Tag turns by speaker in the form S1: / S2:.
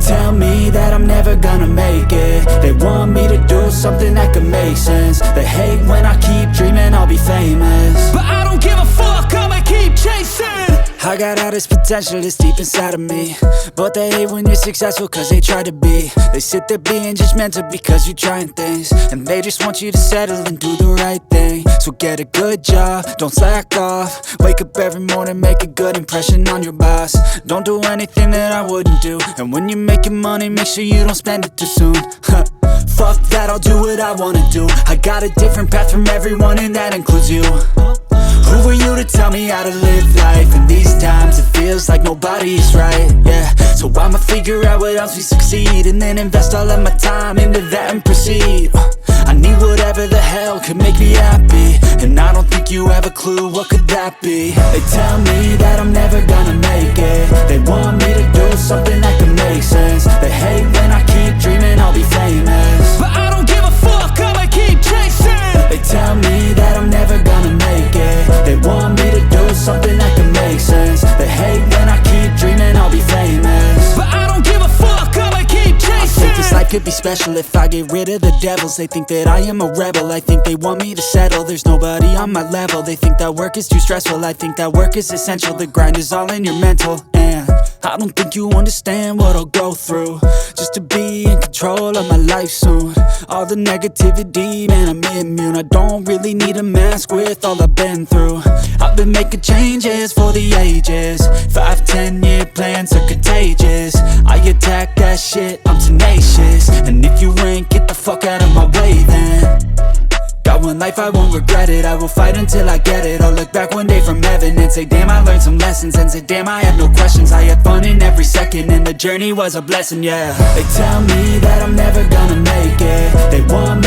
S1: tell me that I'm never gonna make it. They want me to do something that could make sense. They hate when I keep dreaming I'll be famous,
S2: but I don't give a fuck, I'ma keep chasing.
S1: I got all this potential that's deep inside of me, but they hate when you're successful cause they try to be. They sit there being judgmental because you're trying things, and they just want you to settle and do the right thing. So get a good job, don't slack off. Wake up every morning, make a good impression on your boss. Don't do anything that I wouldn't do, and when you're making money, make sure you don't spend it too soon. Fuck that, I'll do what I wanna do. I got a different path from everyone, and that includes you. Who are you to tell me how to live life? In these times it feels like nobody's right, yeah. So I'ma figure out what else we succeed, and then invest all of my time into that and proceed. I need whatever the hell could make me happy, and I don't think you have a clue what could that be. They tell me that I'm never gonna make it. They want me to do something that could make sense. They hate when I keep dreaming I'll be famous,
S2: but I don't give a fuck, I'ma keep chasing.
S1: They tell me that I'm never gonna make it. They want me to do something that can make sense. They hate when I keep dreaming I'll be famous,
S2: but I don't give a fuck, I'ma keep chasing.
S1: I think this life could be special if I get rid of the devils. They think that I am a rebel, I think they want me to settle. There's nobody on my level. They think that work is too stressful, I think that work is essential. The grind is all in your mental, and I don't think you understand what I'll go through just to be in control of my life soon. All the negativity, man, I'm immune. I don't really need a mask with all I've been through. I've been making changes for the ages. 5-10 year plans are contagious. I attack that shit, I'm tenacious. And if you ain't, get the fuck out of my way then. Got one life, I won't regret it. I will fight until I get it. I'll look back one day from heaven and say, damn, I learned some lessons. And say, damn, I had no questions. I had fun in every second, and the journey was a blessing, yeah. They tell me that I'm never gonna make it. They want